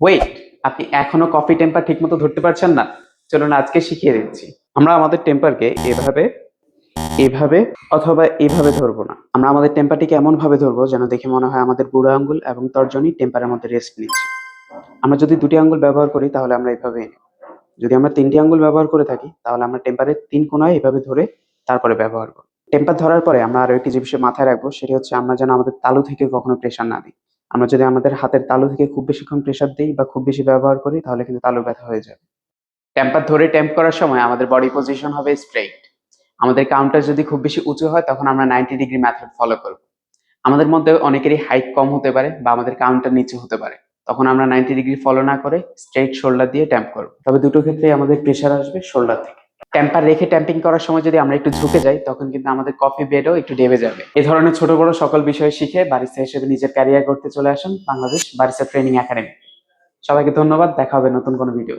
Wait, আপনি এখনো coffee temper ঠিকমতো ধরতে পারছেন না? চলুন আজকে শিখিয়ে দিচ্ছি। আমরা আমাদের টেম্পারকে এভাবে, এভাবে অথবা এভাবে ধরবো না। আমরা আমাদের টেম্পারটিকে এমন ভাবে ধরবো যেন দেখে মনে হয় আমাদের বুড়ো আঙ্গুল এবং তর্জনী টেম্পারের মধ্যে রেস্ট নিচ্ছে। আমরা যদি দুটি আঙ্গুল ব্যবহার করি তাহলে আমরা এভাবে নিই। যদি আমরা তিনটি আঙ্গুল ব্যবহার করে থাকি তাহলে আমরা টেম্পারের তিন কোণায় এভাবে ধরে তারপরে ব্যবহার করব। টেম্পার ধরার পরে আমরা আরো একটি যে বিষয় মাথায় রাখবো সেটি হচ্ছে আমরা যেন আমাদের তালু থেকে কখনো প্রেসার না দিই। আমরা যদি আমাদের হাতের তালু থেকে খুব বেশিক্ষণ প্রেসার দিই বা খুব বেশি ব্যবহার করি তাহলে কিন্তু তালু ব্যথা হয়ে যাবে। টেম্পার ধরে টেম্প করার সময় আমাদের বডি পজিশন হবে স্ট্রেইট। আমাদের কাউন্টার যদি খুব বেশি উঁচু হয় তখন আমরা 90 ডিগ্রি মেথড ফলো করব। আমাদের মধ্যে অনেকেরই হাইট কম হতে পারে বা আমাদের কাউন্টার নিচু হতে পারে, তখন আমরা 90 ডিগ্রি ফলো না করে স্ট্রেইট শোল্ডার দিয়ে ট্যাম্প করব। তবে দুটো ক্ষেত্রে আমাদের প্রেসার আসবে শোল্ডার থেকে। ট্যাম্পার রেখে ট্যাম্পিং করার সময় যদি আমরা একটু ঝুঁকে যাই তখন কিন্তু আমাদের কফি বেডও একটু ডেবে যাবে। এ ধরনের ছোট বড় সকল বিষয় শিখে বারিস্তা হিসেবে নিজের ক্যারিয়ার করতে চলে আসুন বাংলাদেশ বারিস্তা ট্রেনিং একাডেমি। সবাইকে ধন্যবাদ, দেখা হবে নতুন কোনো ভিডিও।